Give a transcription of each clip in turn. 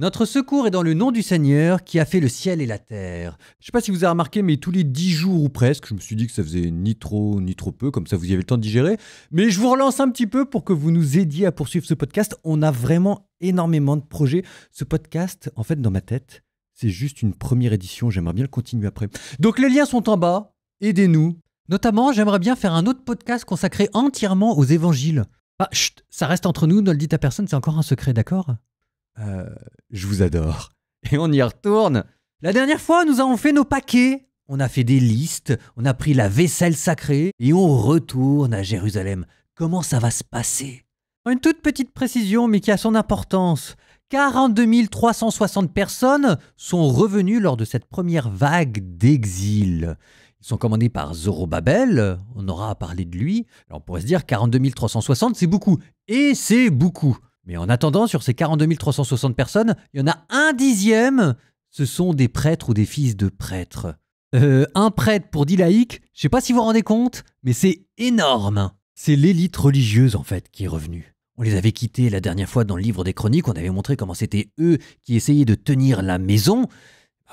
Notre secours est dans le nom du Seigneur qui a fait le ciel et la terre. Je sais pas si vous avez remarqué, mais tous les 10 jours ou presque, je me suis dit que ça faisait ni trop peu, comme ça vous y avez le temps de digérer. Mais je vous relance un petit peu pour que vous nous aidiez à poursuivre ce podcast. On a vraiment énormément de projets. Ce podcast, en fait, dans ma tête, c'est juste une première édition. J'aimerais bien le continuer après. Donc les liens sont en bas. Aidez-nous. Notamment, j'aimerais bien faire un autre podcast consacré entièrement aux évangiles. Ah, chut, ça reste entre nous, ne le dites à personne, c'est encore un secret, d'accord ? Je vous adore. Et on y retourne. La dernière fois, nous avons fait nos paquets. On a fait des listes, on a pris la vaisselle sacrée et on retourne à Jérusalem. Comment ça va se passer ? Une toute petite précision, mais qui a son importance. 42 360 personnes sont revenues lors de cette première vague d'exil. Ils sont commandés par Zorobabel, on aura à parler de lui. Alors on pourrait se dire 42 360, c'est beaucoup. Et c'est beaucoup. Mais en attendant, sur ces 42 360 personnes, il y en a un dixième, ce sont des prêtres ou des fils de prêtres. Un prêtre pour 10 laïcs, je ne sais pas si vous vous rendez compte, mais c'est énorme. C'est l'élite religieuse en fait qui est revenue. On les avait quittés la dernière fois dans le livre des Chroniques, on avait montré comment c'était eux qui essayaient de tenir la maison.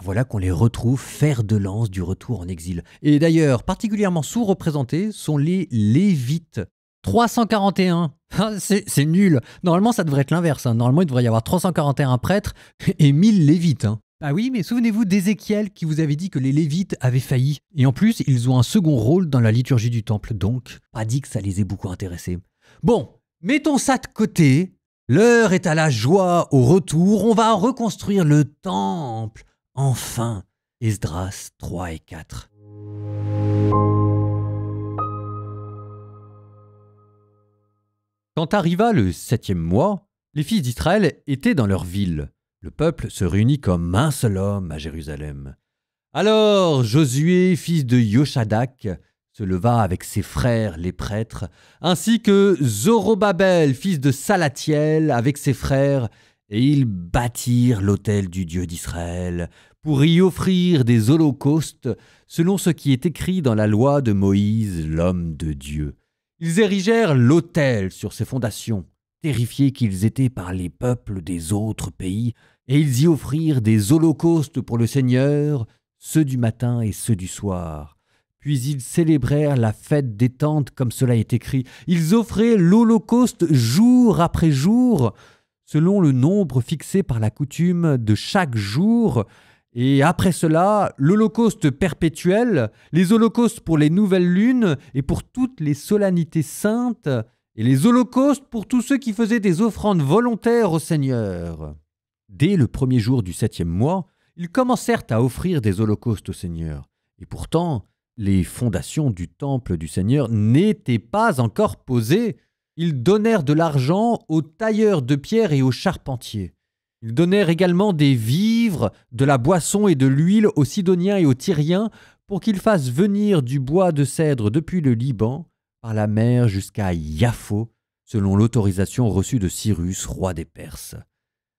Voilà qu'on les retrouve fer de lance du retour en exil. Et d'ailleurs, particulièrement sous-représentés sont les Lévites. 341. C'est nul. Normalement, ça devrait être l'inverse. Normalement, il devrait y avoir 341 prêtres et 1000 Lévites. Ah oui, mais souvenez-vous d'Ézéchiel qui vous avait dit que les Lévites avaient failli. Et en plus, ils ont un second rôle dans la liturgie du temple. Donc, pas dit que ça les ait beaucoup intéressés. Bon, mettons ça de côté. L'heure est à la joie au retour. On va reconstruire le temple. Enfin, Esdras 3 et 4. Quand arriva le 7e mois, les fils d'Israël étaient dans leur ville. Le peuple se réunit comme un seul homme à Jérusalem. Alors Josué, fils de Yochadak, se leva avec ses frères les prêtres, ainsi que Zorobabel, fils de Salatiel, avec ses frères, et ils bâtirent l'autel du Dieu d'Israël pour y offrir des holocaustes selon ce qui est écrit dans la loi de Moïse, l'homme de Dieu. Ils érigèrent l'autel sur ses fondations, terrifiés qu'ils étaient par les peuples des autres pays, et ils y offrirent des holocaustes pour le Seigneur, ceux du matin et ceux du soir. Puis ils célébrèrent la fête des tentes comme cela est écrit. Ils offraient l'holocauste jour après jour, selon le nombre fixé par la coutume de chaque jour. Et après cela, l'holocauste perpétuel, les holocaustes pour les nouvelles lunes et pour toutes les solennités saintes, et les holocaustes pour tous ceux qui faisaient des offrandes volontaires au Seigneur. Dès le premier jour du 7e mois, ils commencèrent à offrir des holocaustes au Seigneur. Et pourtant, les fondations du temple du Seigneur n'étaient pas encore posées. Ils donnèrent de l'argent aux tailleurs de pierre et aux charpentiers. Ils donnèrent également des vivres, de la boisson et de l'huile aux Sidoniens et aux Tyriens pour qu'ils fassent venir du bois de cèdre depuis le Liban, par la mer jusqu'à Yaffo, selon l'autorisation reçue de Cyrus, roi des Perses.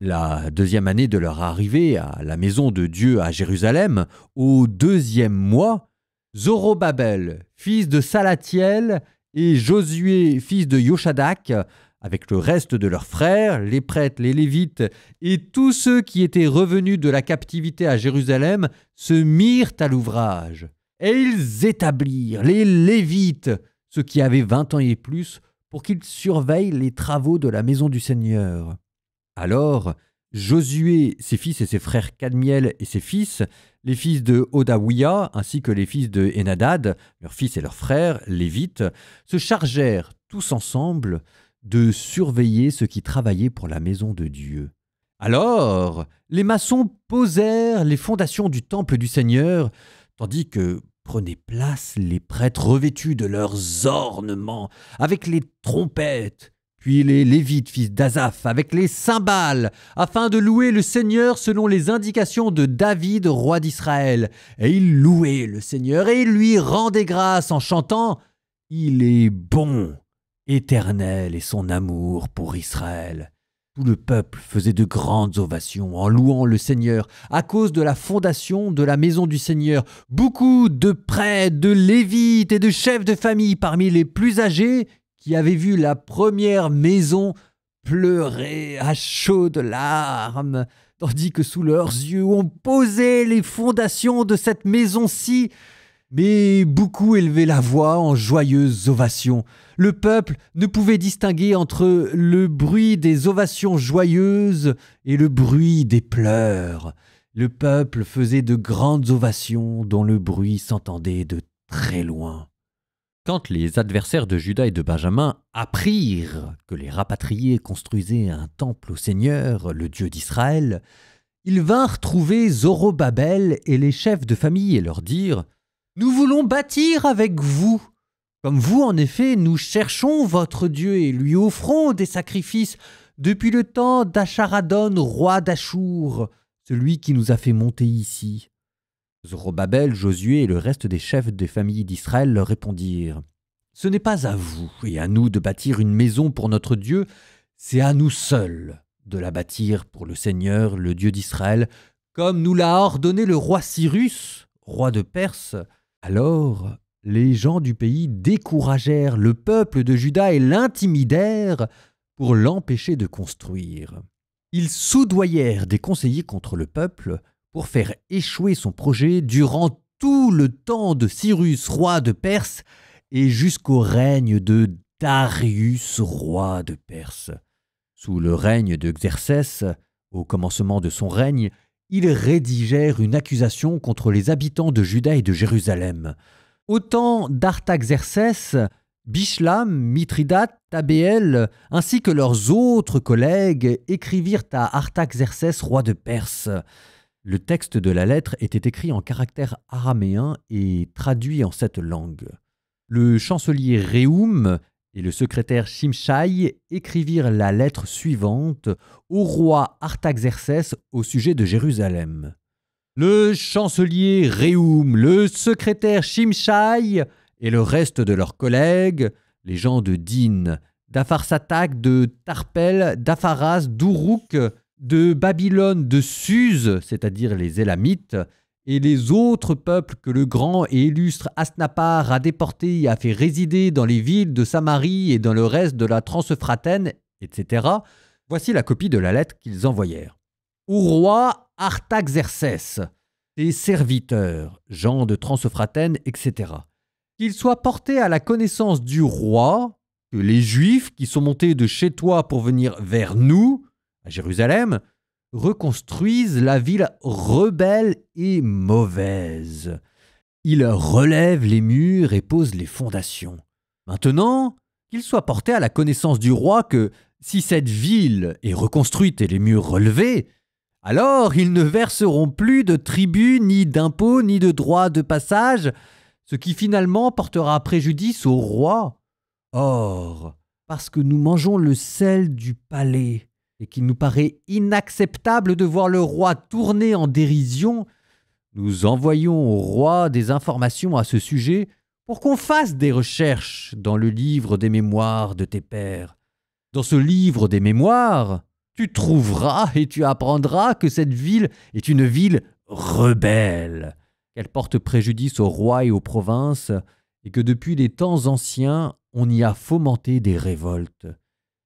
La 2e année de leur arrivée à la maison de Dieu à Jérusalem, au 2e mois, Zorobabel, fils de Salatiel, et Josué, fils de Yochadak, avec le reste de leurs frères, les prêtres, les Lévites, et tous ceux qui étaient revenus de la captivité à Jérusalem, se mirent à l'ouvrage. Et ils établirent les Lévites, ceux qui avaient 20 ans et plus, pour qu'ils surveillent les travaux de la maison du Seigneur. Alors, Josué, ses fils et ses frères Kadmiel et ses fils, les fils de Odaouia, ainsi que les fils de Enadad, leurs fils et leurs frères, Lévites, se chargèrent tous ensemble de surveiller ceux qui travaillaient pour la maison de Dieu. Alors, les maçons posèrent les fondations du temple du Seigneur, tandis que prenaient place les prêtres revêtus de leurs ornements, avec les trompettes, puis les Lévites, fils d'Asaph, avec les cymbales, afin de louer le Seigneur selon les indications de David, roi d'Israël. Et ils louaient le Seigneur et ils lui rendaient grâce en chantant « Il est bon ». Éternel est son amour pour Israël. Tout le peuple faisait de grandes ovations en louant le Seigneur à cause de la fondation de la maison du Seigneur. Beaucoup de prêtres, de Lévites et de chefs de famille parmi les plus âgés qui avaient vu la première maison pleurer à chaudes larmes tandis que sous leurs yeux on posait les fondations de cette maison-ci. Mais beaucoup élevaient la voix en joyeuses ovations. Le peuple ne pouvait distinguer entre le bruit des ovations joyeuses et le bruit des pleurs. Le peuple faisait de grandes ovations dont le bruit s'entendait de très loin. Quand les adversaires de Juda et de Benjamin apprirent que les rapatriés construisaient un temple au Seigneur, le Dieu d'Israël, ils vinrent trouver Zorobabel et les chefs de famille et leur dirent « Nous voulons bâtir avec vous. Comme vous, en effet, nous cherchons votre Dieu et lui offrons des sacrifices depuis le temps d'Acharadon, roi d'Achour, celui qui nous a fait monter ici. » Zorobabel, Josué et le reste des chefs des familles d'Israël leur répondirent « Ce n'est pas à vous et à nous de bâtir une maison pour notre Dieu, c'est à nous seuls de la bâtir pour le Seigneur, le Dieu d'Israël, comme nous l'a ordonné le roi Cyrus, roi de Perse. » Alors les gens du pays découragèrent le peuple de Juda et l'intimidèrent pour l'empêcher de construire. Ils soudoyèrent des conseillers contre le peuple pour faire échouer son projet durant tout le temps de Cyrus, roi de Perse, et jusqu'au règne de Darius, roi de Perse. Sous le règne de Xerxès, au commencement de son règne, ils rédigèrent une accusation contre les habitants de Juda et de Jérusalem. Au temps d'Artaxerxès, Bishlam, Mithridate, Tabéel, ainsi que leurs autres collègues, écrivirent à Artaxerxès, roi de Perse. Le texte de la lettre était écrit en caractères araméens et traduit en cette langue. Le chancelier Réhoum et le secrétaire Shimshai écrivirent la lettre suivante au roi Artaxerxès au sujet de Jérusalem. Le chancelier Réhoum, le secrétaire Shimshai et le reste de leurs collègues, les gens de Din, d'Apharsatak, de Tarpel, d'Apharas, d'Uruk, de Babylone, de Suse, c'est-à-dire les Élamites, et les autres peuples que le grand et illustre Asnapar a déportés et a fait résider dans les villes de Samarie et dans le reste de la Transphratène, etc. Voici la copie de la lettre qu'ils envoyèrent. Au roi Artaxerxès, tes serviteurs, gens de Transphratène, etc. Qu'ils soient portés à la connaissance du roi, que les Juifs qui sont montés de chez toi pour venir vers nous, à Jérusalem, reconstruisent la ville rebelle et mauvaise. Ils relèvent les murs et posent les fondations. Maintenant, qu'ils soient portés à la connaissance du roi que, si cette ville est reconstruite et les murs relevés, alors ils ne verseront plus de tribut, ni d'impôts, ni de droits de passage, ce qui finalement portera préjudice au roi. Or, parce que nous mangeons le sel du palais, et qu'il nous paraît inacceptable de voir le roi tourner en dérision, nous envoyons au roi des informations à ce sujet pour qu'on fasse des recherches dans le livre des mémoires de tes pères. Dans ce livre des mémoires, tu trouveras et tu apprendras que cette ville est une ville rebelle, qu'elle porte préjudice au roi et aux provinces, et que depuis les temps anciens, on y a fomenté des révoltes.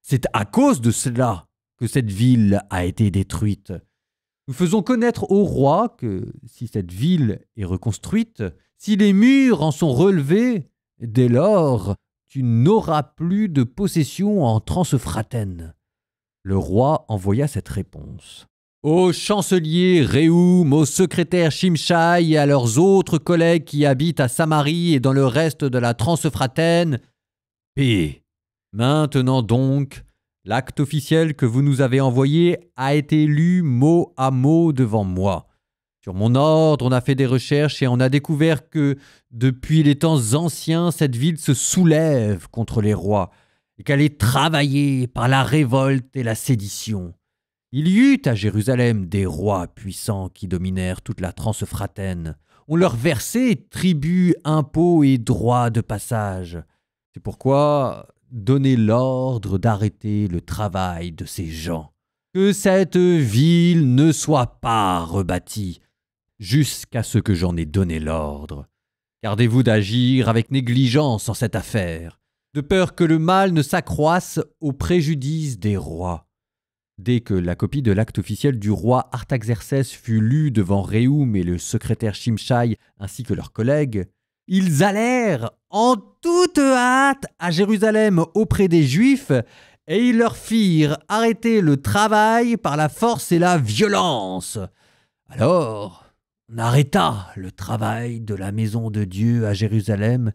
C'est à cause de cela que cette ville a été détruite. Nous faisons connaître au roi que, si cette ville est reconstruite, si les murs en sont relevés, dès lors, tu n'auras plus de possession en Transphratène. Le roi envoya cette réponse. Au chancelier Réhoum, au secrétaire Shimshai et à leurs autres collègues qui habitent à Samarie et dans le reste de la Transphratène, paix. Maintenant donc, l'acte officiel que vous nous avez envoyé a été lu mot à mot devant moi. Sur mon ordre, on a fait des recherches et on a découvert que, depuis les temps anciens, cette ville se soulève contre les rois et qu'elle est travaillée par la révolte et la sédition. Il y eut à Jérusalem des rois puissants qui dominèrent toute la Transphratène. On leur versait tribut, impôts et droits de passage. C'est pourquoi donnez l'ordre d'arrêter le travail de ces gens. Que cette ville ne soit pas rebâtie, jusqu'à ce que j'en ai donné l'ordre. Gardez-vous d'agir avec négligence en cette affaire, de peur que le mal ne s'accroisse au préjudice des rois. Dès que la copie de l'acte officiel du roi Artaxerxès fut lue devant Réhoum et le secrétaire Shimshai ainsi que leurs collègues, ils allèrent en toute hâte à Jérusalem auprès des Juifs et ils leur firent arrêter le travail par la force et la violence. Alors, on arrêta le travail de la maison de Dieu à Jérusalem.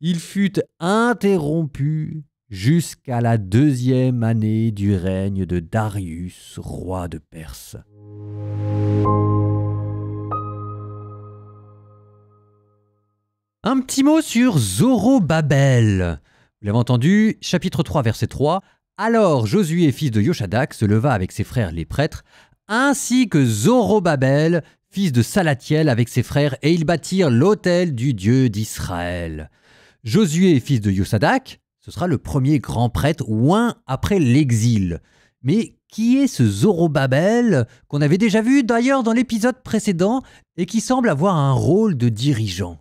Il fut interrompu jusqu'à la 2e année du règne de Darius, roi de Perse. Un petit mot sur Zorobabel. Vous l'avez entendu, chapitre 3, verset 3. Alors Josué, fils de Yochadak, se leva avec ses frères les prêtres, ainsi que Zorobabel, fils de Salatiel, avec ses frères, et ils bâtirent l'autel du Dieu d'Israël. Josué, fils de Yosadak, ce sera le premier grand prêtre oint après l'exil. Mais qui est ce Zorobabel qu'on avait déjà vu d'ailleurs dans l'épisode précédent et qui semble avoir un rôle de dirigeant?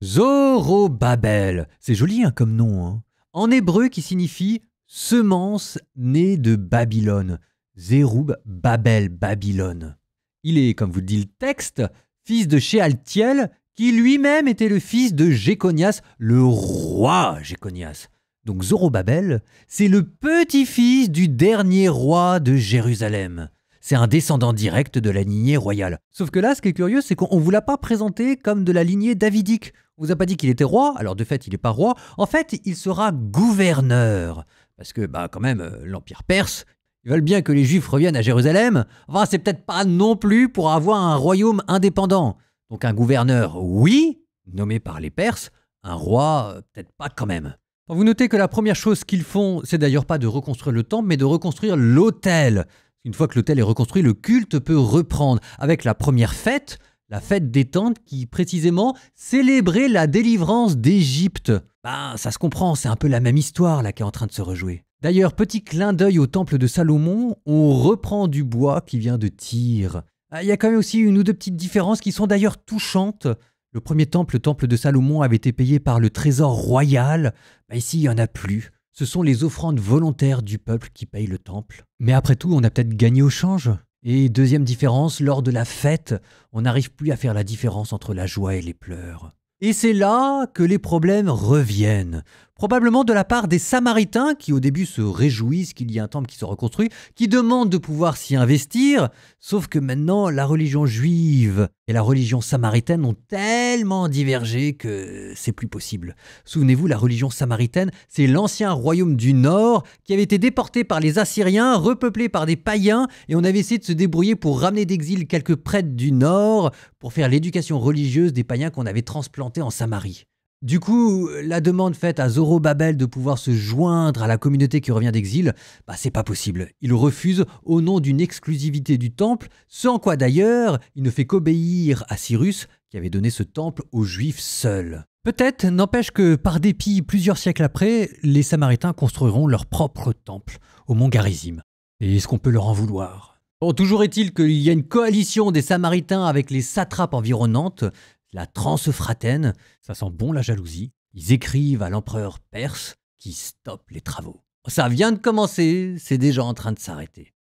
Zorobabel, c'est joli comme nom, hein. En hébreu qui signifie semence née de Babylone. Zéroub Babel, Babylone. Il est, comme vous le dit le texte, fils de Shealtiel, qui lui-même était le fils de Jéconias, le roi Jéconias. Donc Zorobabel, c'est le petit-fils du dernier roi de Jérusalem. C'est un descendant direct de la lignée royale. Sauf que là, ce qui est curieux, c'est qu'on ne vous l'a pas présenté comme de la lignée davidique. On vous a pas dit qu'il était roi, alors de fait, il n'est pas roi. En fait, il sera gouverneur. Parce que, quand même, l'Empire perse, ils veulent bien que les Juifs reviennent à Jérusalem. Enfin, c'est peut-être pas non plus pour avoir un royaume indépendant. Donc un gouverneur, oui, nommé par les Perses. Un roi, peut-être pas quand même. Vous notez que la première chose qu'ils font, c'est d'ailleurs pas de reconstruire le temple, mais de reconstruire l'autel. Une fois que l'autel est reconstruit, le culte peut reprendre avec la première fête, la fête des tentes qui, précisément, célébrait la délivrance d'Égypte. Ça se comprend, c'est un peu la même histoire là qui est en train de se rejouer. D'ailleurs, petit clin d'œil au temple de Salomon, on reprend du bois qui vient de Tyr. Il y a quand même aussi une ou deux petites différences qui sont d'ailleurs touchantes. Le premier temple, le temple de Salomon, avait été payé par le trésor royal. Ici, il n'y en a plus. Ce sont les offrandes volontaires du peuple qui payent le temple. Mais après tout, on a peut-être gagné au change. Et deuxième différence, lors de la fête, on n'arrive plus à faire la différence entre la joie et les pleurs. Et c'est là que les problèmes reviennent. Probablement de la part des Samaritains qui au début se réjouissent qu'il y ait un temple qui se reconstruit, qui demandent de pouvoir s'y investir, sauf que maintenant la religion juive et la religion samaritaine ont tellement divergé que c'est plus possible. Souvenez-vous, la religion samaritaine, c'est l'ancien royaume du Nord qui avait été déporté par les Assyriens, repeuplé par des païens, et on avait essayé de se débrouiller pour ramener d'exil quelques prêtres du Nord pour faire l'éducation religieuse des païens qu'on avait transplantés en Samarie. Du coup, la demande faite à Zorobabel de pouvoir se joindre à la communauté qui revient d'exil, c'est pas possible. Il refuse au nom d'une exclusivité du temple, ce en quoi d'ailleurs il ne fait qu'obéir à Cyrus qui avait donné ce temple aux Juifs seuls. Peut-être, n'empêche que par dépit, plusieurs siècles après, les Samaritains construiront leur propre temple au mont Garizim. Et est-ce qu'on peut leur en vouloir? Bon, toujours est-il qu'il y a une coalition des Samaritains avec les satrapes environnantes, la Transphratène, ça sent bon la jalousie. Ils écrivent à l'empereur perse qui stoppe les travaux. Ça vient de commencer, c'est déjà en train de s'arrêter.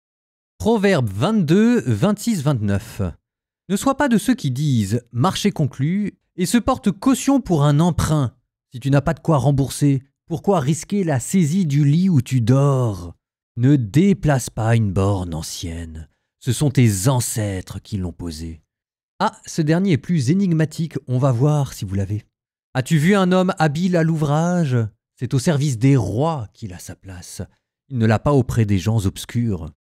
Proverbe 22, 26, 29. Ne sois pas de ceux qui disent « marché conclu » et se portent caution pour un emprunt. Si tu n'as pas de quoi rembourser, pourquoi risquer la saisie du lit où tu dors? Ne déplace pas une borne ancienne. Ce sont tes ancêtres qui l'ont posée. Ah, ce dernier est plus énigmatique, on va voir si vous l'avez. As-tu vu un homme habile à l'ouvrage? C'est au service des rois qu'il a sa place. Il ne l'a pas auprès des gens obscurs.